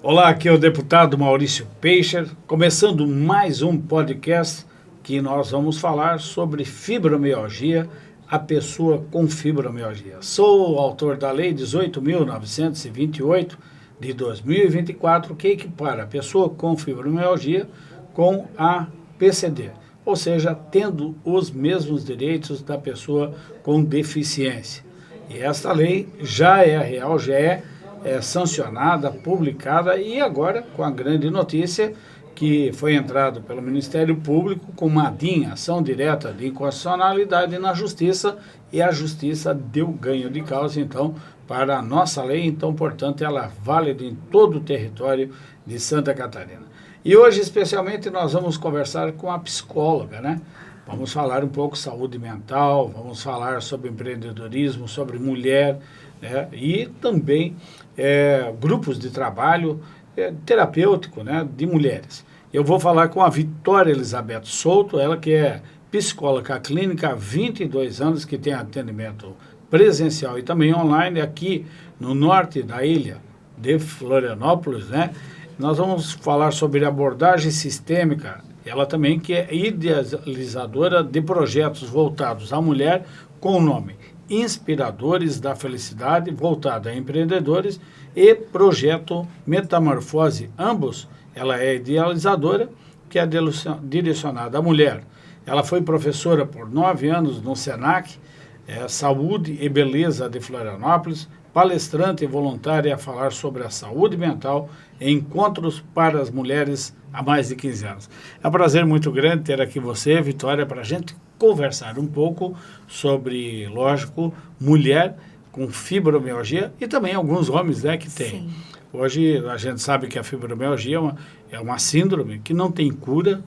Olá, aqui é o deputado Maurício Peixer, começando mais um podcast que nós vamos falar sobre fibromialgia, a pessoa com fibromialgia. Sou o autor da Lei 18.928 de 2024, que equipara a pessoa com fibromialgia com a PCD, ou seja, tendo os mesmos direitos da pessoa com deficiência. E esta lei já é real, já é sancionada, publicada e agora com a grande notícia que foi entrado pelo Ministério Público com uma DIN, ação direta de inconstitucionalidade na Justiça, e a Justiça deu ganho de causa, então, para a nossa lei, então, portanto, ela é válida em todo o território de Santa Catarina. E hoje, especialmente, nós vamos conversar com a psicóloga, né? Vamos falar um pouco de saúde mental, vamos falar sobre empreendedorismo, sobre mulher, né? E também grupos de trabalho terapêutico, né, de mulheres. Eu vou falar com a Vitória Elizabeth Souto, ela que é psicóloga clínica há 22 anos, que tem atendimento presencial e também online aqui no norte da ilha de Florianópolis, né? Nós vamos falar sobre abordagem sistêmica, ela também que é idealizadora de projetos voltados à mulher com o nome Inspiradores da Felicidade, voltada a empreendedores, e projeto Metamorfose, ambos. Ela é idealizadora, que é direcionada à mulher. Ela foi professora por 9 anos no SENAC, Saúde e Beleza de Florianópolis, palestrante e voluntária a falar sobre a saúde mental e encontros para as mulheres há mais de 15 anos. É um prazer muito grande ter aqui você, Vitória, para a gente conversar um pouco sobre, lógico, mulher com fibromialgia e também alguns homens, né, que tem. Sim. Hoje a gente sabe que a fibromialgia é uma síndrome que não tem cura,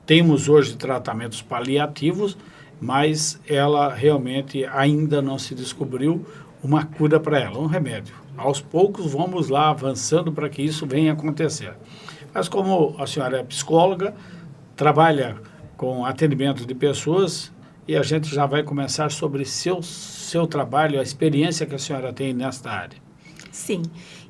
temos hoje tratamentos paliativos, mas ela realmente ainda não se descobriu uma cura para ela, um remédio. Aos poucos vamos lá avançando para que isso venha acontecer. Mas como a senhora é psicóloga, trabalha com atendimento de pessoas, e a gente já vai começar sobre seu trabalho, a experiência que a senhora tem nesta área. Sim,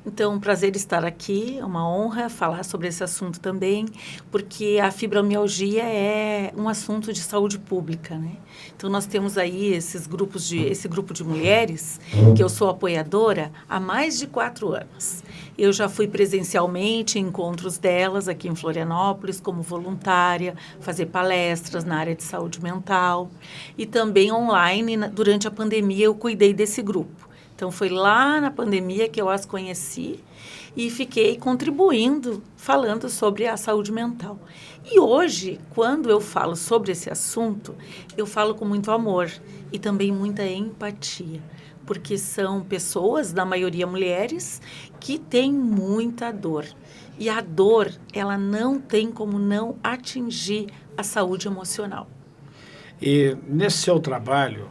então, prazer estar aqui, é uma honra falar sobre esse assunto também, porque a fibromialgia é um assunto de saúde pública, né? Então, nós temos aí esse grupo de mulheres, que eu sou apoiadora há mais de 4 anos. Eu já fui presencialmente em encontros delas aqui em Florianópolis, como voluntária, fazer palestras na área de saúde mental, e também online, durante a pandemia, eu cuidei desse grupo. Então, foi lá na pandemia que eu as conheci e fiquei contribuindo, falando sobre a saúde mental. E hoje, quando eu falo sobre esse assunto, eu falo com muito amor e também muita empatia, porque são pessoas, na maioria mulheres, que têm muita dor. E a dor, ela não tem como não atingir a saúde emocional. E nesse seu trabalho,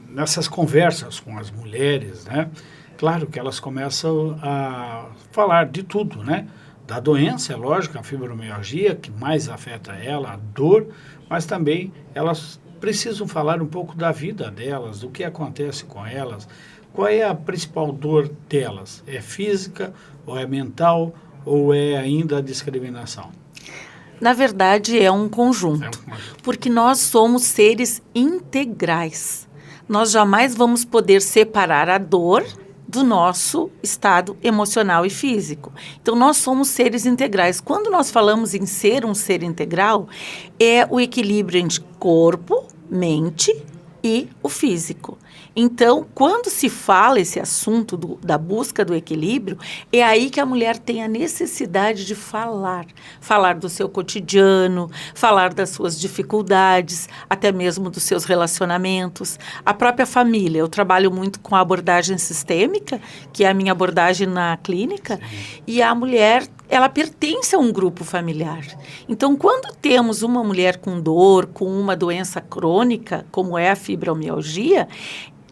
nessas conversas com as mulheres, né? Claro que elas começam a falar de tudo, né? Da doença, é lógico, a fibromialgia, que mais afeta ela, a dor, mas também elas precisam falar um pouco da vida delas, do que acontece com elas, qual é a principal dor delas, é física, ou é mental, ou é ainda a discriminação? Na verdade, é um conjunto, porque nós somos seres integrais. Nós jamais vamos poder separar a dor do nosso estado emocional e físico. Então, nós somos seres integrais. Quando nós falamos em ser um ser integral, é o equilíbrio entre corpo, mente e o físico. Então, quando se fala esse assunto da busca do equilíbrio, é aí que a mulher tem a necessidade de falar. Falar do seu cotidiano, falar das suas dificuldades, até mesmo dos seus relacionamentos. A própria família, eu trabalho muito com a abordagem sistêmica, que é a minha abordagem na clínica, e a mulher, ela pertence a um grupo familiar. Então, quando temos uma mulher com dor, com uma doença crônica, como é a fibromialgia,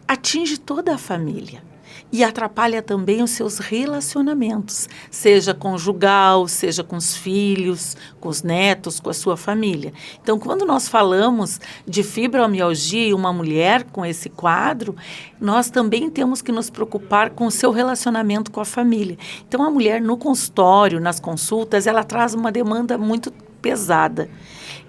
atinge toda a família. e atrapalha também os seus relacionamentos, seja conjugal, seja com os filhos, com os netos, com a sua família. Então, quando nós falamos de fibromialgia e uma mulher com esse quadro, nós também temos que nos preocupar com o seu relacionamento com a família. Então, a mulher no consultório, nas consultas, ela traz uma demanda muito pesada.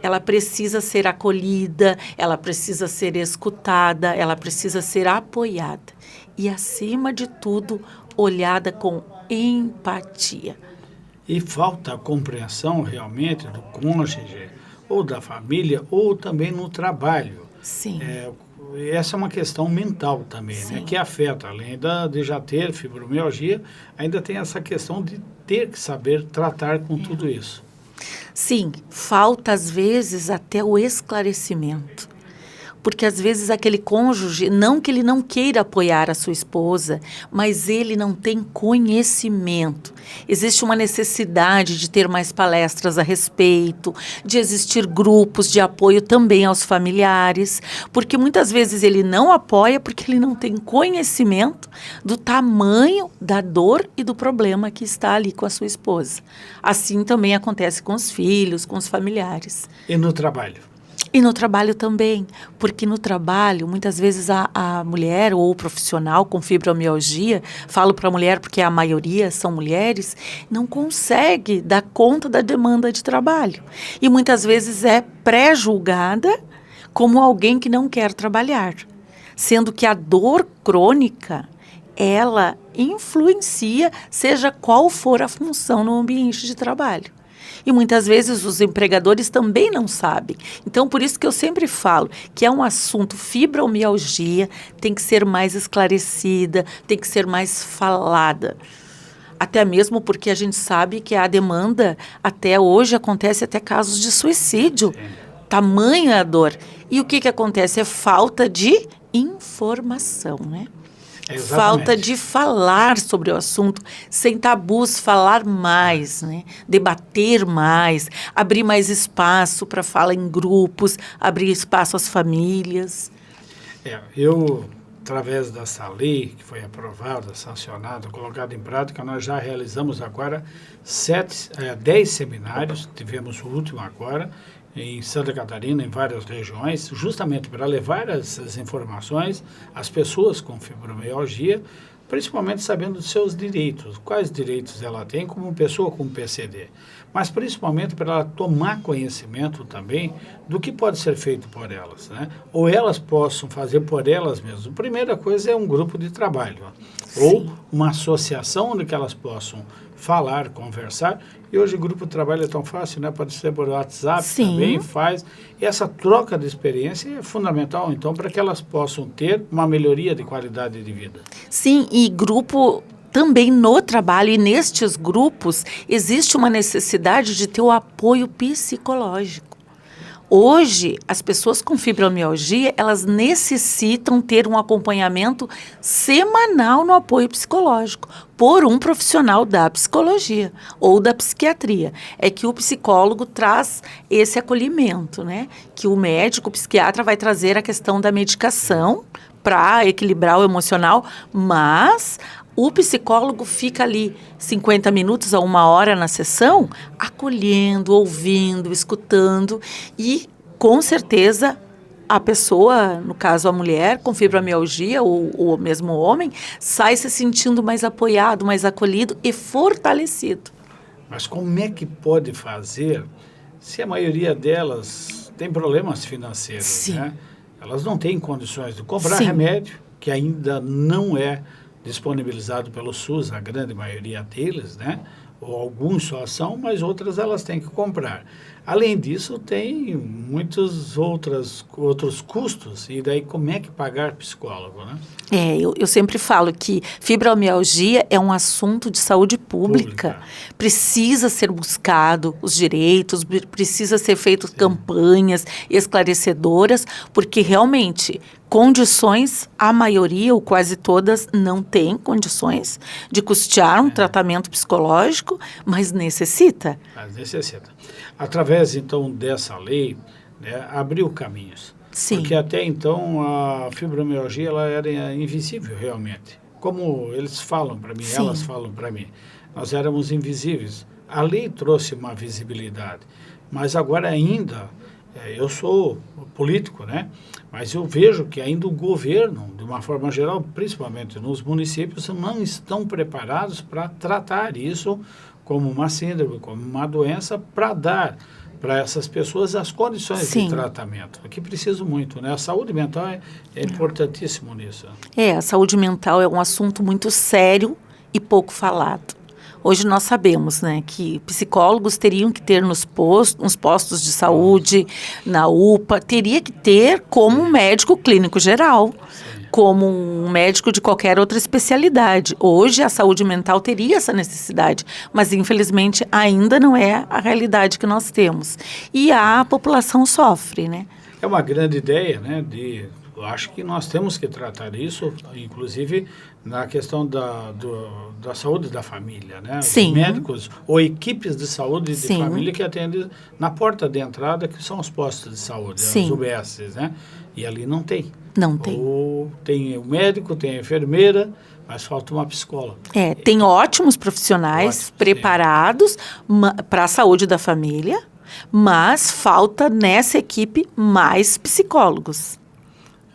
Ela precisa ser acolhida, ela precisa ser escutada, ela precisa ser apoiada. E, acima de tudo, olhada com empatia. E falta a compreensão realmente do cônjuge, ou da família, ou também no trabalho. Sim. Essa é uma questão mental também, né, que afeta, além de já ter fibromialgia, ainda tem essa questão de ter que saber tratar com tudo isso. Sim, falta às vezes até o esclarecimento. Porque às vezes aquele cônjuge, não que ele não queira apoiar a sua esposa, mas ele não tem conhecimento. Existe uma necessidade de ter mais palestras a respeito, de existir grupos de apoio também aos familiares, porque muitas vezes ele não apoia porque ele não tem conhecimento do tamanho da dor e do problema que está ali com a sua esposa. Assim também acontece com os filhos, com os familiares. E no trabalho? E no trabalho também, porque no trabalho, muitas vezes a mulher ou o profissional com fibromialgia, falo para a mulher porque a maioria são mulheres, não consegue dar conta da demanda de trabalho. E muitas vezes é pré-julgada como alguém que não quer trabalhar, sendo que a dor crônica, ela influencia, seja qual for a função no ambiente de trabalho. E muitas vezes os empregadores também não sabem. Então, por isso que eu sempre falo que é um assunto, fibromialgia, tem que ser mais esclarecida, tem que ser mais falada. Até mesmo porque a gente sabe que a demanda, até hoje, acontece até casos de suicídio. Tamanha a dor. E o que acontece? É falta de informação, né? Exatamente. Falta de falar sobre o assunto, sem tabus, falar mais, né? Debater mais, abrir mais espaço para fala em grupos, abrir espaço às famílias. Eu, através dessa lei que foi aprovada, sancionada, colocada em prática, nós já realizamos agora 10 seminários, tivemos o último agora, em Santa Catarina, em várias regiões, justamente para levar essas informações às pessoas com fibromialgia, principalmente sabendo dos seus direitos, quais direitos ela tem como pessoa com PCD, mas principalmente para ela tomar conhecimento também do que pode ser feito por elas, né? Ou elas possam fazer por elas mesmas. A primeira coisa é um grupo de trabalho, ou uma associação onde que elas possam falar, conversar. E hoje o grupo de trabalho é tão fácil, né? Pode ser por WhatsApp também, faz. E essa troca de experiência é fundamental, então, para que elas possam ter uma melhoria de qualidade de vida. Sim, e grupo também no trabalho, e nestes grupos, existe uma necessidade de ter o apoio psicológico. Hoje, as pessoas com fibromialgia, elas necessitam ter um acompanhamento semanal no apoio psicológico por um profissional da psicologia ou da psiquiatria. É que o psicólogo traz esse acolhimento, né? Que o médico, o psiquiatra vai trazer a questão da medicação para equilibrar o emocional, mas o psicólogo fica ali 50 minutos a 1 hora na sessão, acolhendo, ouvindo, escutando e, com certeza, a pessoa, no caso a mulher com fibromialgia ou mesmo o homem, sai se sentindo mais apoiado, mais acolhido e fortalecido. Mas como é que pode fazer se a maioria delas tem problemas financeiros, Sim. né? Elas não têm condições de comprar remédio, que ainda não é disponibilizado pelo SUS, a grande maioria deles, né? Ou alguns só são, mas outras elas têm que comprar. Além disso, tem muitos outros custos, e daí como é que pagar psicólogo, né? Eu sempre falo que fibromialgia é um assunto de saúde pública. Precisa ser buscado os direitos, precisa ser feitas campanhas esclarecedoras, porque realmente condições, a maioria ou quase todas não tem condições de custear um tratamento psicológico, mas necessita. Através, então, dessa lei, né, abriu caminhos. Sim. Porque até então a fibromialgia ela era invisível realmente. como eles falam para mim, Sim. elas falam para mim, nós éramos invisíveis. A lei trouxe uma visibilidade, mas agora ainda, eu sou político, né? Mas eu vejo que ainda o governo, de uma forma geral, principalmente nos municípios, não estão preparados para tratar isso como uma síndrome, como uma doença, para dar para essas pessoas as condições Sim. de tratamento, que preciso muito, né? A saúde mental é importantíssimo nisso. A saúde mental é um assunto muito sério e pouco falado. Hoje nós sabemos, né, que psicólogos teriam que ter nos postos de saúde, na UPA, teria que ter como um médico clínico geral, como um médico de qualquer outra especialidade. Hoje a saúde mental teria essa necessidade, mas infelizmente ainda não é a realidade que nós temos. E a população sofre, né? É uma grande ideia, né, eu acho que nós temos que tratar isso, inclusive na questão da saúde da família, né? Sim. Os médicos ou equipes de saúde de Sim. família que atendem na porta de entrada, que são os postos de saúde, Sim. as UBSs, né? E ali não tem. Não tem. Ou tem o médico, tem a enfermeira, mas falta uma psicóloga. Tem ótimos profissionais preparados para a saúde da família, mas falta nessa equipe mais psicólogos.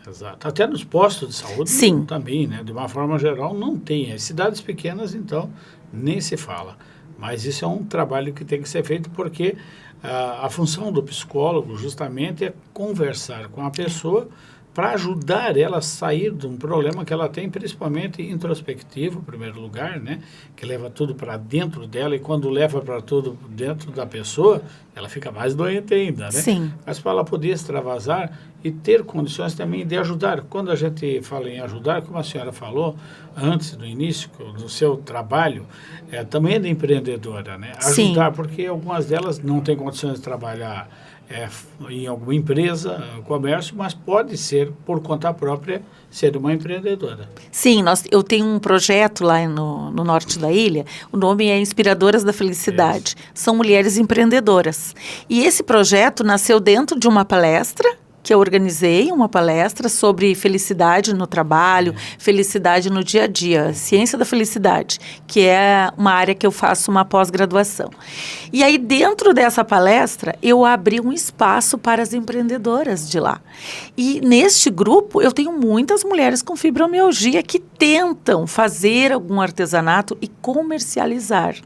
Exato. Até nos postos de saúde. Sim. Também, né? De uma forma geral, não tem. As cidades pequenas, então, nem se fala. Mas isso é um trabalho que tem que ser feito porque a função do psicólogo justamente é conversar com a pessoa para ajudar ela a sair de um problema que ela tem, principalmente introspectivo, em primeiro lugar, né? Que leva tudo para dentro dela e quando leva para tudo dentro da pessoa, ela fica mais doente ainda, né? Sim. Mas para ela poder extravasar e ter condições também de ajudar. Quando a gente fala em ajudar, como a senhora falou antes, no início do seu trabalho, também é de empreendedora, né? Ajudar, Sim. porque algumas delas não têm condições de trabalhar em alguma empresa, comércio, mas pode ser, por conta própria, ser uma empreendedora. Sim, eu tenho um projeto lá no norte da ilha, o nome é Inspiradoras da Felicidade. São mulheres empreendedoras. E esse projeto nasceu dentro de uma palestra que eu organizei, uma palestra sobre felicidade no trabalho, felicidade no dia a dia, ciência da felicidade, que é uma área que eu faço uma pós-graduação. E aí, dentro dessa palestra, eu abri um espaço para as empreendedoras de lá. E neste grupo, eu tenho muitas mulheres com fibromialgia que tentam fazer algum artesanato e comercializar.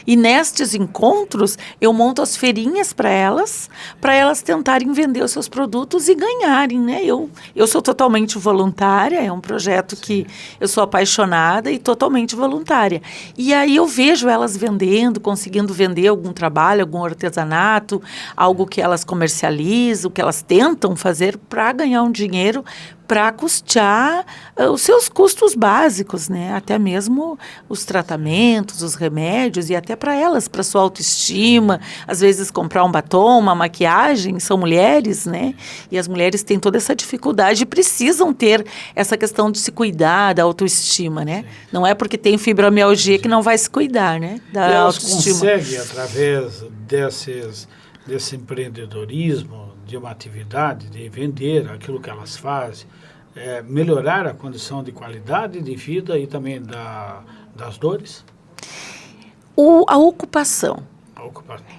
E nestes encontros, eu monto as feirinhas para elas tentarem vender os seus produtos e ganharem, né? Eu sou totalmente voluntária, é um projeto que eu sou apaixonada e totalmente voluntária. E aí eu vejo elas vendendo, conseguindo vender algum trabalho, algum artesanato, algo que elas comercializam, que elas tentam fazer para ganhar um dinheiro para custear os seus custos básicos, né? Até mesmo os tratamentos, os remédios e até para elas, para sua autoestima, às vezes comprar um batom, uma maquiagem, são mulheres, né? E as mulheres têm toda essa dificuldade e precisam ter essa questão de se cuidar, da autoestima, né? Não é porque tem fibromialgia que não vai se cuidar, né? Da e elas autoestima. conseguem, através desse empreendedorismo, de uma atividade, de vender aquilo que elas fazem, melhorar a condição de qualidade de vida e também das dores? A ocupação.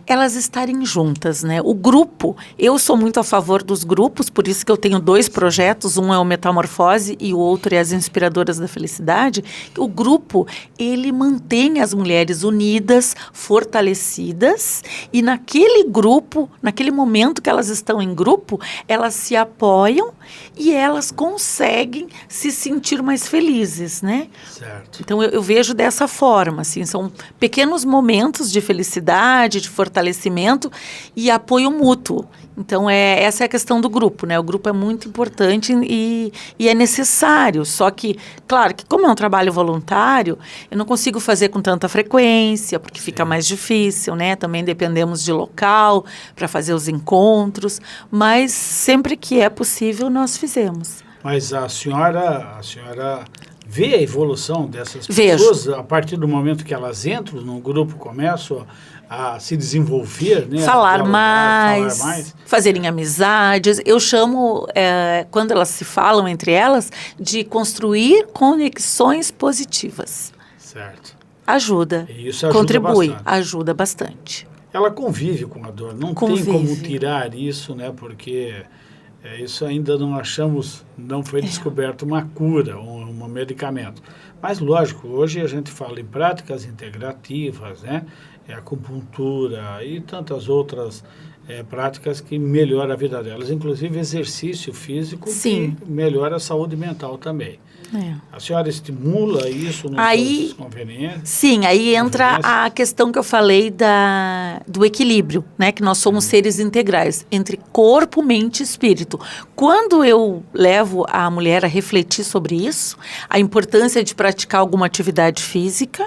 Elas estarem juntas, né? O grupo, eu sou muito a favor dos grupos, por isso que eu tenho 2 projetos, um é o Metamorfose e o outro é as Inspiradoras da Felicidade. O grupo, ele mantém as mulheres unidas, fortalecidas, e naquele grupo, naquele momento que elas estão em grupo, elas se apoiam e elas conseguem se sentir mais felizes, né? Certo. Então, eu vejo dessa forma, assim, são pequenos momentos de felicidade, de fortalecimento e apoio mútuo. Então, essa é a questão do grupo, né? O grupo é muito importante e é necessário. Só que, claro, que como é um trabalho voluntário, eu não consigo fazer com tanta frequência, porque fica mais difícil, né? Também dependemos de local para fazer os encontros, mas sempre que é possível, nós fizemos. Mas a senhora vê a evolução dessas pessoas a partir do momento que elas entram no grupo, começam a se desenvolver, né? Falar mais, fazerem amizades. Eu chamo, quando elas se falam entre elas, de construir conexões positivas. Certo. Ajuda, isso ajuda contribui, bastante. Ajuda bastante. Ela convive com a dor, não tem como tirar isso, né? Porque isso ainda não foi descoberto uma cura, um medicamento. Mas, lógico, hoje a gente fala em práticas integrativas, né? Acupuntura e tantas outras práticas que melhoram a vida delas, inclusive exercício físico. Sim. Que melhora a saúde mental também. A senhora estimula isso nos seus convenientes? Sim, aí entra a questão que eu falei do equilíbrio, né? Que nós somos seres integrais, entre corpo, mente e espírito. Quando eu levo a mulher a refletir sobre isso, a importância de praticar alguma atividade física,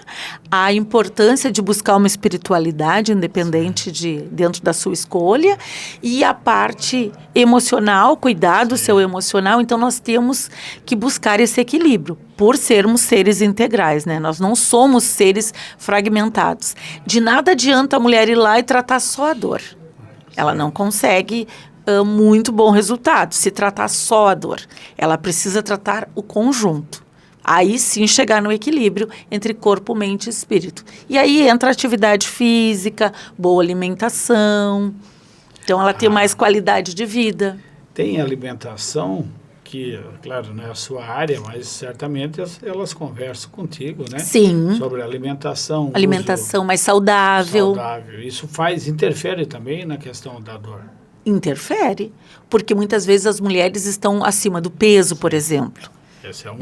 a importância de buscar uma espiritualidade independente dentro da sua escolha, e a parte emocional, cuidar do seu emocional. Então, nós temos que buscar esse equilíbrio, por sermos seres integrais, né? Nós não somos seres fragmentados. De nada adianta a mulher ir lá e tratar só a dor. Ela não consegue muito bom resultado se tratar só a dor. Ela precisa tratar o conjunto. Aí sim chegar no equilíbrio entre corpo, mente e espírito. E aí entra a atividade física, boa alimentação. Então ela tem mais qualidade de vida. Tem alimentação que, claro, não é a sua área, mas certamente elas conversam contigo, né? Sim. Sobre alimentação. Alimentação mais saudável. Isso interfere também na questão da dor. Interfere, porque muitas vezes as mulheres estão acima do peso, por exemplo. Essa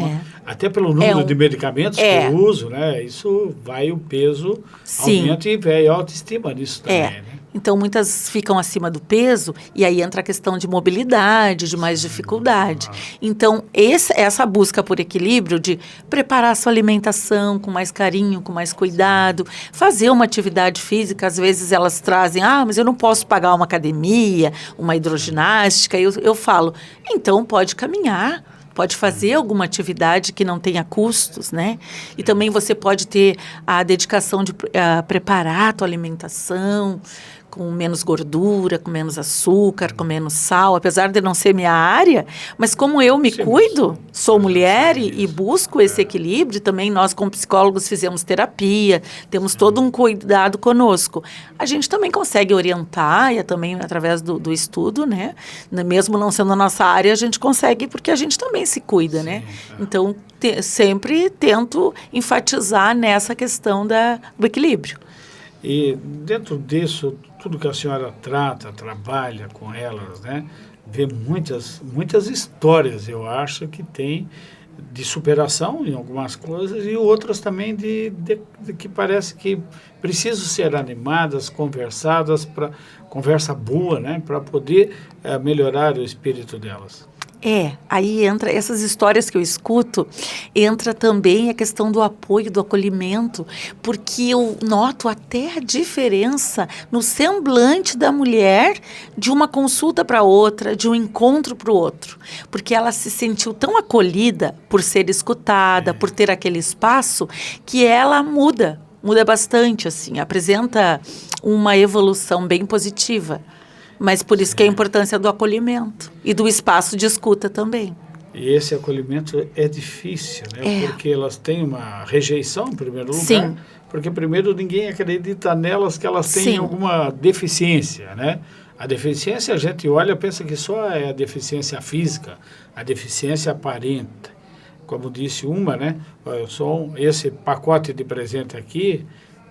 até pelo número de medicamentos que eu uso, né? Isso o peso aumenta e vem a autoestima nisso também, né? Então, muitas ficam acima do peso e aí entra a questão de mobilidade, de mais dificuldade. Então, essa busca por equilíbrio, de preparar a sua alimentação com mais carinho, com mais cuidado, fazer uma atividade física, às vezes elas trazem, mas eu não posso pagar uma academia, uma hidroginástica. Eu falo, então pode caminhar. Pode fazer alguma atividade que não tenha custos, né? E também você pode ter a dedicação de preparar a tua alimentação com menos gordura, com menos açúcar, com menos sal, apesar de não ser minha área, mas como eu me cuido, sou mulher e busco esse equilíbrio, também nós como psicólogos fizemos terapia, temos todo um cuidado conosco. A gente também consegue orientar, e também através do estudo, né? Mesmo não sendo a nossa área, a gente consegue, porque a gente também se cuida, né? Então, sempre tento enfatizar nessa questão do equilíbrio. E dentro disso, tudo que a senhora trabalha com elas, né? Vê muitas histórias, eu acho, que tem de superação em algumas coisas e outras também de que parece que precisam ser animadas, conversadas, conversa boa, né? Para poder melhorar o espírito delas. Aí entra essas histórias que eu escuto, entra também a questão do apoio, do acolhimento, porque eu noto até a diferença no semblante da mulher de uma consulta para outra, de um encontro para o outro, porque ela se sentiu tão acolhida por ser escutada, por ter aquele espaço, que ela muda bastante, assim, apresenta uma evolução bem positiva. Mas por isso que é a importância do acolhimento e do espaço de escuta também. E esse acolhimento é difícil, né? Porque elas têm uma rejeição, em primeiro lugar. Sim. Porque, primeiro, ninguém acredita nelas que elas têm alguma deficiência, né? A deficiência, a gente olha e pensa que só é a deficiência física, a deficiência aparente. Como disse uma, né? Esse pacote de presente aqui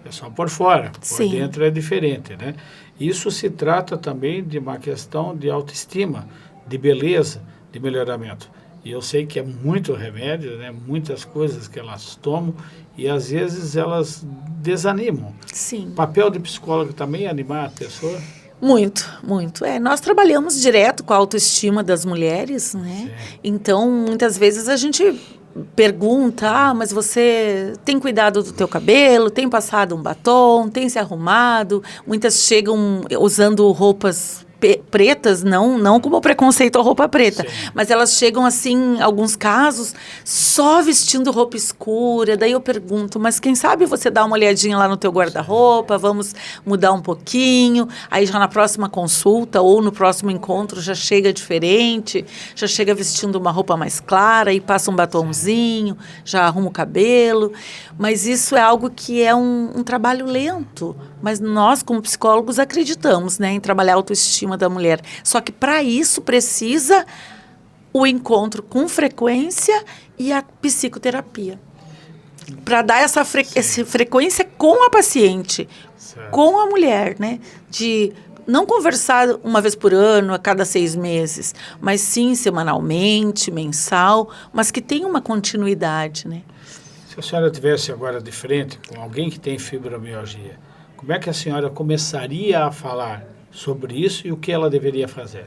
é só por fora, por dentro é diferente, né? Isso se trata também de uma questão de autoestima, de beleza, de melhoramento. E eu sei que é muito remédio, né? Muitas coisas que elas tomam e às vezes elas desanimam. Sim. O papel de psicólogo também é animar a pessoa? Muito, muito. Nós trabalhamos direto com a autoestima das mulheres, né? Sim. Então, muitas vezes a gente pergunta, mas você tem cuidado do teu cabelo, tem passado um batom, tem se arrumado? Muitas chegam usando roupas pretas, não como preconceito à roupa preta, Sim. mas elas chegam assim, em alguns casos, só vestindo roupa escura. Daí eu pergunto, mas quem sabe você dá uma olhadinha lá no teu guarda-roupa, vamos mudar um pouquinho, aí já na próxima consulta ou no próximo encontro já chega diferente, já chega vestindo uma roupa mais clara e passa um batonzinho, já arruma o cabelo. Mas isso é algo que é um trabalho lento. Mas nós, como psicólogos, acreditamos, né, em trabalhar a autoestima da mulher. Só que para isso precisa o encontro com frequência e a psicoterapia. Para dar essa frequência com a paciente, Certo. com a mulher, né? De não conversar uma vez por ano, a cada 6 meses, mas sim semanalmente, mensal, mas que tenha uma continuidade, né? Se a senhora tivesse agora de frente com alguém que tem fibromialgia, como é que a senhora começaria a falar sobre isso e o que ela deveria fazer?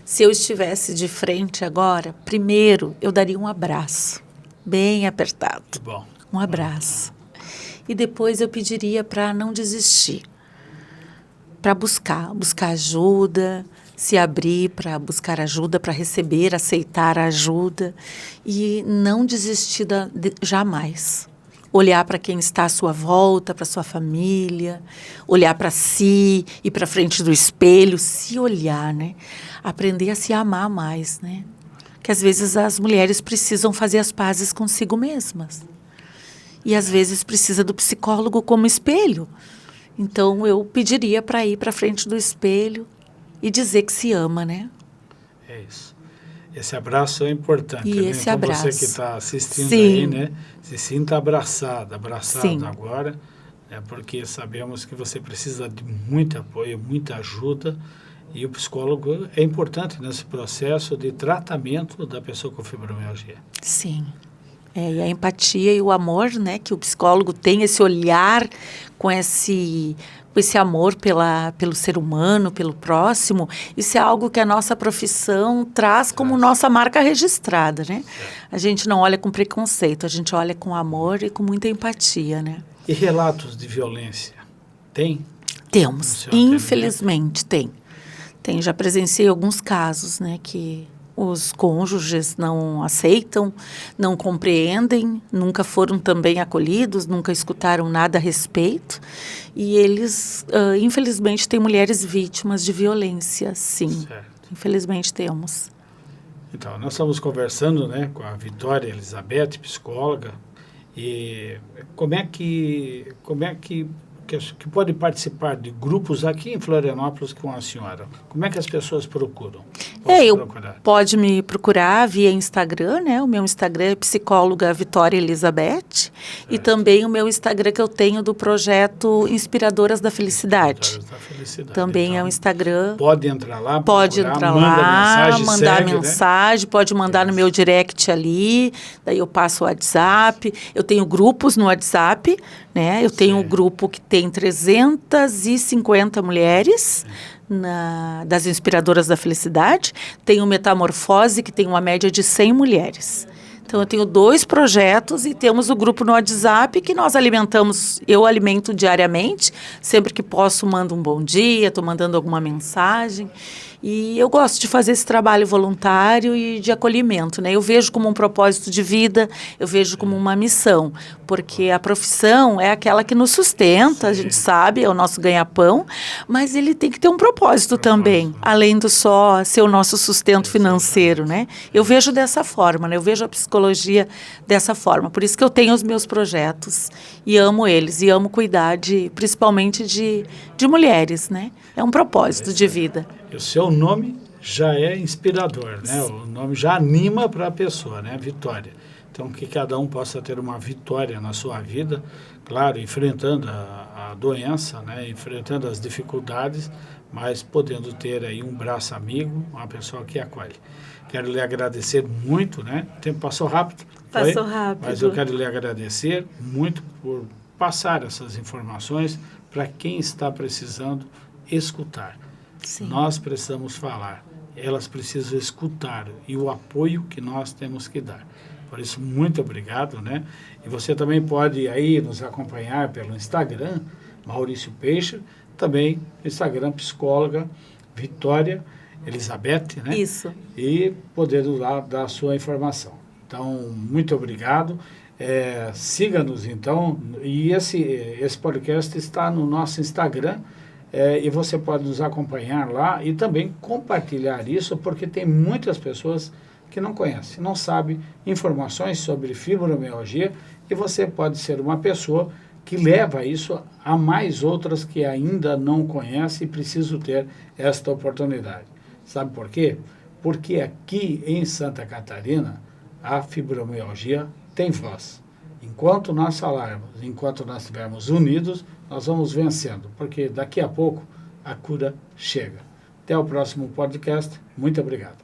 Se eu estivesse de frente agora, primeiro eu daria um abraço, bem apertado. Que bom. Um abraço. E depois eu pediria para não desistir, para buscar ajuda, se abrir para buscar ajuda, para receber, aceitar a ajuda e não desistir jamais. Olhar para quem está à sua volta, para sua família, olhar para si, ir para frente do espelho, se olhar, né? Aprender a se amar mais, né? Que às vezes as mulheres precisam fazer as pazes consigo mesmas. E às vezes precisa do psicólogo como espelho. Então eu pediria para ir para frente do espelho e dizer que se ama, né? É isso. Esse abraço é importante, E né? esse Então abraço. você que está assistindo Sim. aí, né? Se sinta abraçado Sim. agora, né? Porque sabemos que você precisa de muito apoio, muita ajuda, e o psicólogo é importante nesse processo de tratamento da pessoa com fibromialgia. Sim. E a empatia e o amor, né? Que o psicólogo tem, esse olhar com esse amor pelo ser humano, pelo próximo, isso é algo que a nossa profissão traz como nossa marca registrada, né? A gente não olha com preconceito, a gente olha com amor e com muita empatia, né? E relatos de violência? Tem? Temos, infelizmente tem. Já presenciei alguns casos, né, que os cônjuges não aceitam, não compreendem, nunca foram também acolhidos, nunca escutaram nada a respeito. E eles, infelizmente, têm mulheres vítimas de violência, sim. Certo. Infelizmente temos. Então, nós estamos conversando, né, com a Vitória Elizabeth, psicóloga, e como é que pode participar de grupos aqui em Florianópolis com a senhora? Como é que as pessoas procuram? Pode me procurar via Instagram, né? O meu Instagram é psicóloga Vitória Elizabeth. E também o meu Instagram que eu tenho do projeto Inspiradoras da Felicidade. Também então, é um Instagram. Pode entrar lá, mandar mensagem, pode mandar no meu direct ali, daí eu passo o WhatsApp. Eu tenho grupos no WhatsApp, né? Eu tenho um grupo que tem 350 mulheres das Inspiradoras da Felicidade. Tem o Metamorfose, que tem uma média de 100 mulheres. Então, eu tenho 2 projetos e temos o grupo no WhatsApp que nós alimentamos, eu alimento diariamente. Sempre que posso, mando um bom dia, estou mandando alguma mensagem. E eu gosto de fazer esse trabalho voluntário e de acolhimento, né? Eu vejo como um propósito de vida, eu vejo como uma missão, porque a profissão é aquela que nos sustenta, a gente sabe, é o nosso ganha-pão, mas ele tem que ter um propósito também, além do só ser o nosso sustento financeiro, né? Eu vejo dessa forma, né? Eu vejo a psicologia dessa forma, por isso que eu tenho os meus projetos e amo eles, e amo cuidar principalmente de mulheres, né? É um propósito de vida. O seu nome já é inspirador, né? O nome já anima para a pessoa, né? Vitória. Então, que cada um possa ter uma vitória na sua vida, claro, enfrentando a doença, né? Enfrentando as dificuldades, mas podendo ter aí um braço amigo, uma pessoa que acolhe. Quero lhe agradecer muito, né? O tempo passou rápido. Passou rápido. Mas eu quero lhe agradecer muito por passar essas informações para quem está precisando escutar. Sim. Nós precisamos falar, elas precisam escutar e o apoio que nós temos que dar. Por isso, muito obrigado, né? E você também pode aí nos acompanhar pelo Instagram, Maurício Peixe, também Instagram Psicóloga Vitória Elizabeth, né? Isso. E poder dar a sua informação. Então, muito obrigado. Siga-nos, então, e esse podcast está no nosso Instagram, e você pode nos acompanhar lá e também compartilhar isso, porque tem muitas pessoas que não conhecem, não sabem informações sobre fibromialgia, e você pode ser uma pessoa que leva isso a mais outras que ainda não conhecem e precisam ter esta oportunidade. Sabe por quê? Porque aqui em Santa Catarina, a fibromialgia tem voz. Enquanto nós falarmos, enquanto nós estivermos unidos, nós vamos vencendo, porque daqui a pouco a cura chega. Até o próximo podcast. Muito obrigado.